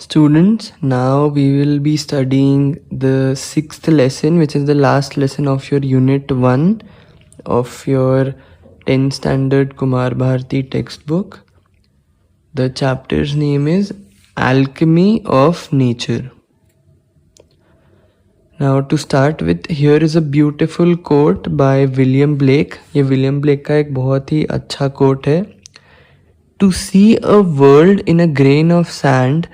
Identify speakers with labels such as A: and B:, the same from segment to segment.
A: Students, now we will be studying the sixth lesson, which is the last lesson of your Unit 1 of your 10th Standard Kumar Bharati textbook. The chapter's name is Alchemy of Nature. Now to start with, here is a beautiful quote by William Blake. ये William Blake का एक बहुत ही अच्छा quote है. To see a world in a grain of sand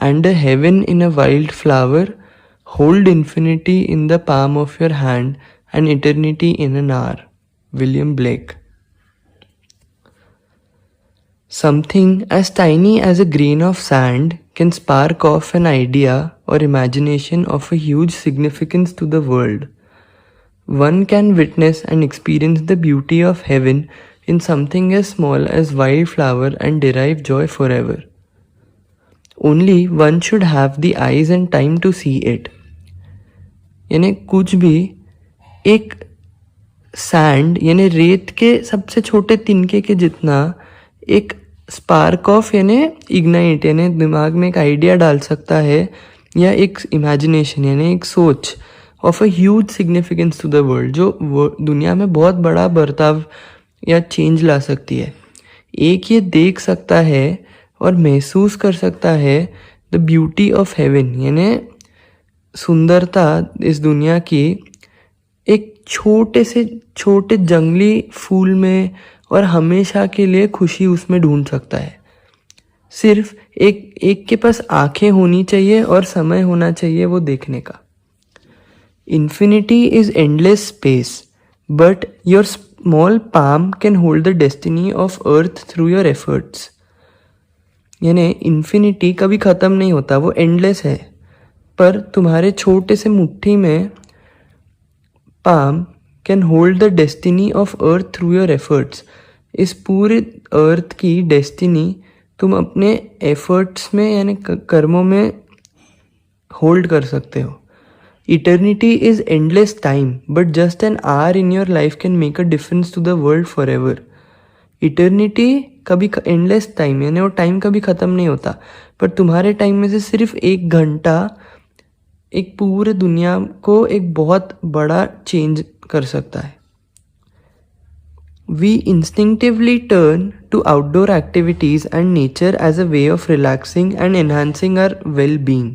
A: and a heaven in a wild flower, hold infinity in the palm of your hand and eternity in an hour. William Blake. Something as tiny as a grain of sand can spark off an idea or imagination of a huge significance to the world. One can witness and experience the beauty of heaven in something as small as wildflower and derive joy forever. Only one should have the eyes and time to see it. यानी कुछ भी एक sand यानी रेत के सबसे छोटे तिनके के जितना एक स्पार्क ऑफ यानी इग्नाइट यानी दिमाग में एक आइडिया डाल सकता है या एक इमेजिनेशन यानी एक सोच of a huge significance to the world जो दुनिया में बहुत बड़ा बर्ताव या चेंज ला सकती है. एक ये देख सकता है और महसूस कर सकता है द ब्यूटी ऑफ हेवन यानी सुंदरता इस दुनिया की एक छोटे से छोटे जंगली फूल में और हमेशा के लिए खुशी उसमें ढूंढ सकता है. सिर्फ एक के पास आंखें होनी चाहिए और समय होना चाहिए वो देखने का. Infinity is endless space but your small palm can hold the destiny of earth through your efforts. यानी इन्फिनिटी कभी ख़त्म नहीं होता, वो एंडलेस है, पर तुम्हारे छोटे से मुट्ठी में palm can hold the destiny of earth through your efforts. इस पूरे अर्थ की डेस्टिनी तुम अपने एफर्ट्स में यानी कर्मों में होल्ड कर सकते हो. Eternity is endless time but just an hour in your life can make a difference to the world forever. Eternity कभी एंडलेस टाइम यानी वो टाइम कभी ख़त्म नहीं होता, पर तुम्हारे टाइम में से सिर्फ 1 घंटा एक पूरे दुनिया को एक बहुत बड़ा चेंज कर सकता है. We instinctively turn to outdoor activities and nature as a way of relaxing and enhancing our well-being.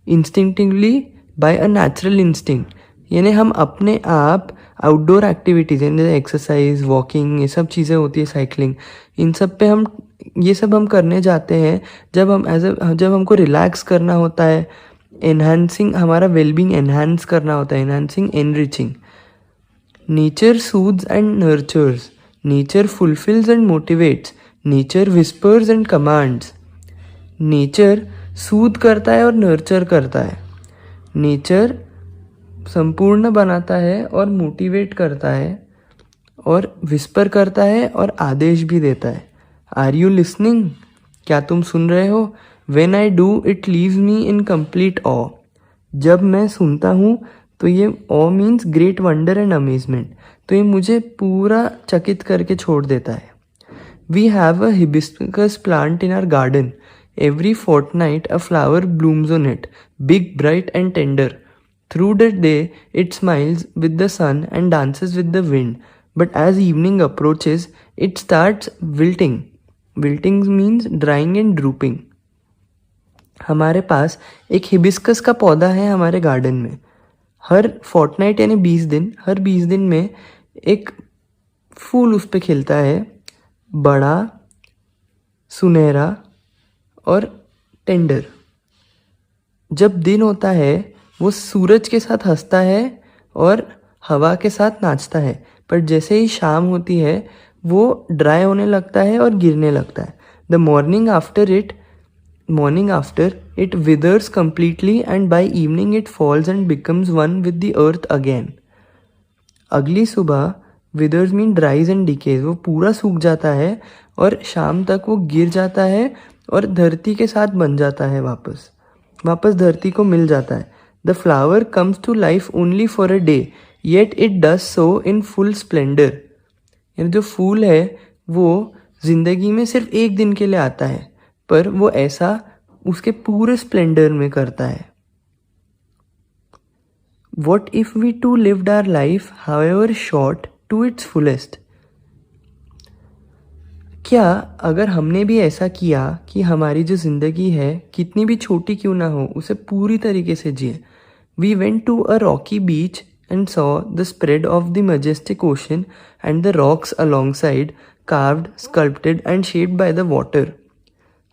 A: Instinctively by a natural instinct. यानी हम अपने आप आउटडोर एक्टिविटीज़ यानी एक्सरसाइज, वॉकिंग, ये सब चीज़ें होती है, साइकिलिंग, इन सब पे ये सब हम करने जाते हैं जब हमको रिलैक्स करना होता है, एनहांसिंग हमारा वेलबींग एनहांस करना होता है, enhancing, enriching. Nature soothes and nurtures. Nature fulfills and motivates. Nature whispers and commands. Nature soothe करता है और nurture करता है. Nature संपूर्ण बनाता है और मोटिवेट करता है और विस्पर करता है और आदेश भी देता है. Are you listening? क्या तुम सुन रहे हो? When I do, it leaves me in complete awe. जब मैं सुनता हूँ तो ये awe means great wonder and amazement. तो ये मुझे पूरा चकित करके छोड़ देता है. We have a hibiscus plant in our garden. Every fortnight a flower blooms on it, big, bright and tender. Through the day it smiles with the sun and dances with the wind. But as evening approaches, it starts wilting. Wilting means drying and drooping. हमारे पास एक hibiscus का पौधा है हमारे garden में. हर Fortnite यानी 20 दिन, हर 20 दिन में एक फूल उस पे खिलता है, बड़ा, सुनहरा और टेंडर. जब दिन होता है वो सूरज के साथ हंसता है और हवा के साथ नाचता है, पर जैसे ही शाम होती है वो ड्राई होने लगता है और गिरने लगता है. The morning after it withers completely and by evening it falls and becomes one with the earth again. अगली सुबह withers mean dries and decays. वो पूरा सूख जाता है और शाम तक वो गिर जाता है और धरती के साथ बन जाता है, वापस धरती को मिल जाता है. The flower comes to life only for a day, yet it does so in full splendor. यानी जो फूल है वो जिंदगी में सिर्फ 1 दिन के लिए आता है, पर वो ऐसा उसके पूरे स्प्लेंडर में करता है। What if we too lived our life, however short, to its fullest? क्या अगर हमने भी ऐसा किया कि हमारी जो ज़िंदगी है कितनी भी छोटी क्यों ना हो उसे पूरी तरीके से जिए। We went to a rocky beach and saw the spread of the majestic ocean and the rocks alongside, carved, sculpted and shaped by the water.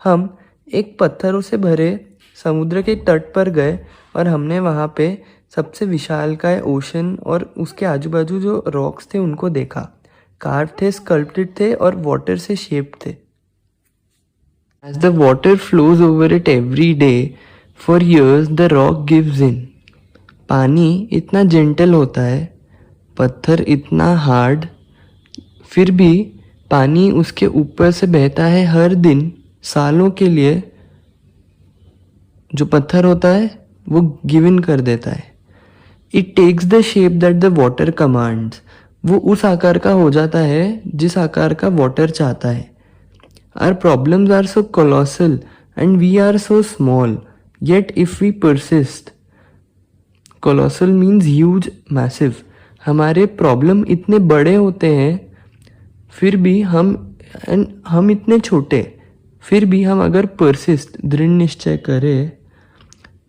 A: हम एक पत्थरों से भरे समुद्र के तट पर गए और हमने वहाँ पे सबसे विशालकाय ओशन और उसके आजू बाजू जो रॉक्स थे उनको देखा। कार्व थे, स्कल्प्टेड थे और वाटर से शेप्ड थे। As the water flows over it every day, for years the rock gives in. पानी इतना जेंटल होता है, पत्थर इतना हार्ड, फिर भी पानी उसके ऊपर से बहता है हर दिन सालों के लिए। जो पत्थर होता है वो गिव इन कर देता है। It takes the shape that the water commands. वो उस आकार का हो जाता है जिस आकार का वाटर चाहता है। Our problems are so colossal and we are so small, yet if we persist. Colossal means huge, massive. हमारे प्रॉब्लम इतने बड़े होते हैं फिर भी हम इतने छोटे, फिर भी हम अगर परसिस्ट, दृढ़ निश्चय करें।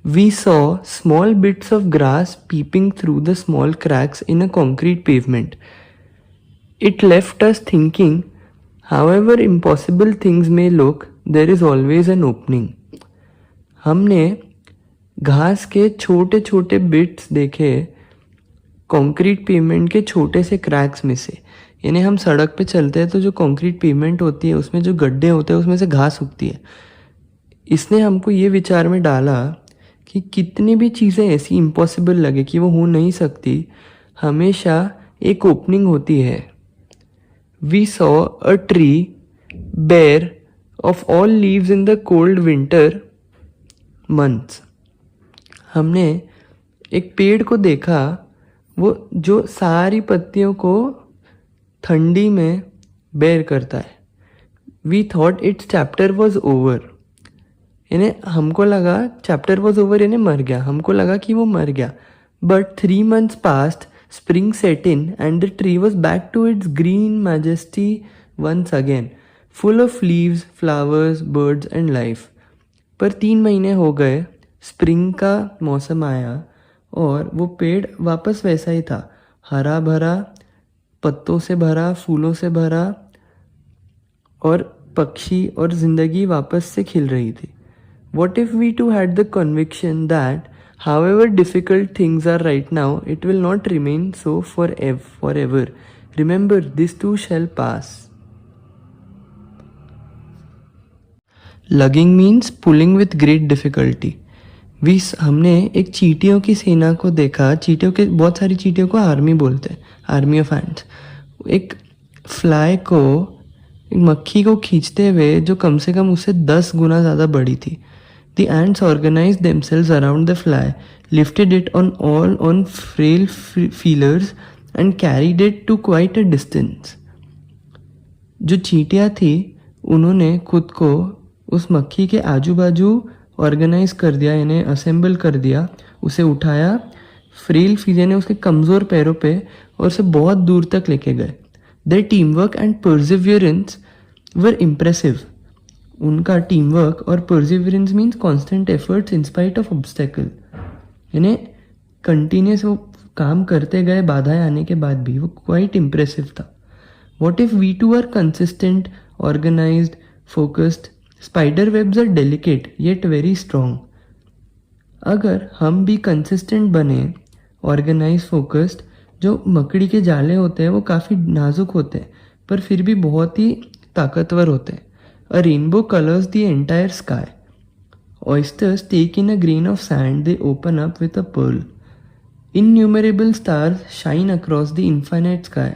A: We saw small bits of grass peeping through the small cracks in a concrete pavement. It left us thinking, however impossible things may look, there is always an opening. हमने घास के छोटे छोटे बिट्स देखे concrete pavement के छोटे से cracks में से। यानी हम सड़क पे चलते हैं तो जो कंक्रीट पेवमेंट होती है उसमें जो गड्ढे होते हैं उसमें से घास उगती है। इसने हमको ये विचार में डाला कि कितनी भी चीज़ें ऐसी इम्पॉसिबल लगे कि वो हो नहीं सकती, हमेशा एक ओपनिंग होती है। We saw a tree bare of all leaves in the cold winter months. हमने एक पेड़ को देखा वो जो सारी पत्तियों को ठंडी में बेयर करता है। We thought its chapter was over. यानी हमको लगा चैप्टर वॉज ओवर, यानी मर गया। हमको लगा कि वो मर गया। But 3 months passed. Spring set in and the tree was back to its green majesty once again, full of leaves, flowers, birds and life. पर 3 महीने हो गए, स्प्रिंग का मौसम आया और वो पेड़ वापस वैसा ही था, हरा भरा, पत्तों से भरा, फूलों से भरा, और पक्षी और ज़िंदगी वापस से खिल रही थी। What if we too had the conviction that however difficult things are right now, it will not remain so forever. Remember, this too shall pass. Lugging means pulling with great difficulty. हमने एक चींटियों की सेना को देखा। चींटियों के बहुत सारी चींटियों को आर्मी बोलते हैं, आर्मी ऑफ एंट्स। एक फ्लाई को, एक मक्खी को खींचते हुए जो कम से कम उससे 10 गुना ज़्यादा बड़ी थी। The ants organized themselves around the fly, lifted it on frail feelers and carried it to quite a distance. जो चींटियाँ थी उन्होंने खुद को उस मक्खी के आजू बाजू ऑर्गेनाइज कर दिया, यानी असेंबल कर दिया, उसे उठाया फ्रेल फील यानी उसके कमज़ोर पैरों पे, और उसे बहुत दूर तक लेके गए। Their teamwork and perseverance were impressive. उनका टीम वर्क और perseverance means constant efforts in spite of obstacle, यानी कंटिन्यूस वो काम करते गए बाधाएं आने के बाद भी। वो क्वाइट इम्प्रेसिव था। What if we too are consistent, organised, focused? Spider webs are delicate yet very strong. अगर हम भी कंसिस्टेंट बने, ऑर्गेनाइज, फोकस्ड, जो मकड़ी के जाले होते हैं वो काफ़ी नाजुक होते हैं पर फिर भी बहुत ही ताकतवर होते हैं। A rainbow colors the entire sky. Oysters take in a grain of sand, they open up with a pearl. Innumerable stars shine across the infinite sky.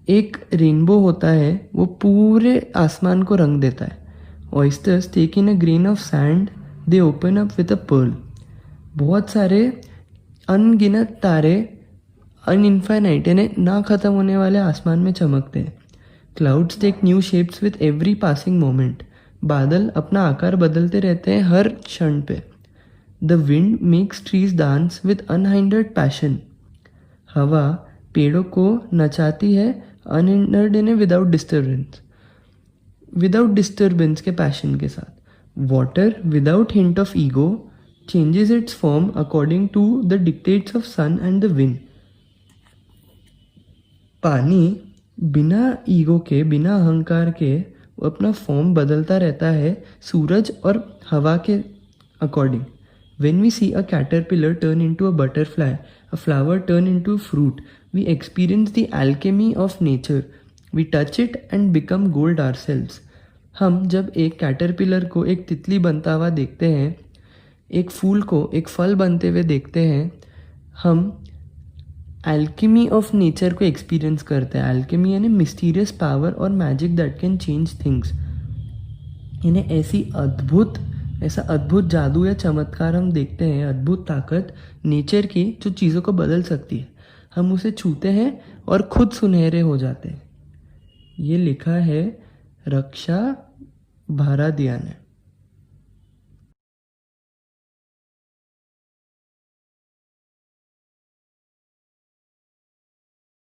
A: एक रेनबो होता है, वो पूरे आसमान को रंग देता है। Oysters take in a grain of sand, they open up with a pearl. बहुत सारे अनगिनत तारे अनइनफाइनाइट यानी ना ख़त्म होने वाले आसमान में चमकते हैं। Clouds take new shapes with every passing moment. बादल अपना आकार बदलते रहते हैं हर क्षण पे। The wind makes trees dance with unhindered passion. हवा पेड़ों को नचाती है अनहिंडर्ड यानी विदाउट डिस्टर्बेंस के पैशन के साथ। Water without hint of ego changes its form according to the dictates of sun and the wind. पानी बिना ईगो के, बिना अहंकार के वो अपना फॉर्म बदलता रहता है सूरज और हवा के according. When we see a caterpillar turn into a butterfly, a flower turn into a fruit, we experience the alchemy of nature. We touch it and become gold ourselves. हम जब एक कैटरपिलर को एक तितली बनता हुआ देखते हैं, एक फूल को एक फल बनते हुए देखते हैं, हम एल्केमी ऑफ नेचर को एक्सपीरियंस करते हैं। एल्केमी यानी मिस्टीरियस पावर और magic that can change things. यानी ऐसा अद्भुत जादू या चमत्कार हम देखते हैं, अद्भुत ताकत नेचर की जो चीज़ों को बदल सकती है। हम उसे छूते हैं और खुद सुनहरे हो जाते हैं। ये लिखा है रक्षा भारदिया ने।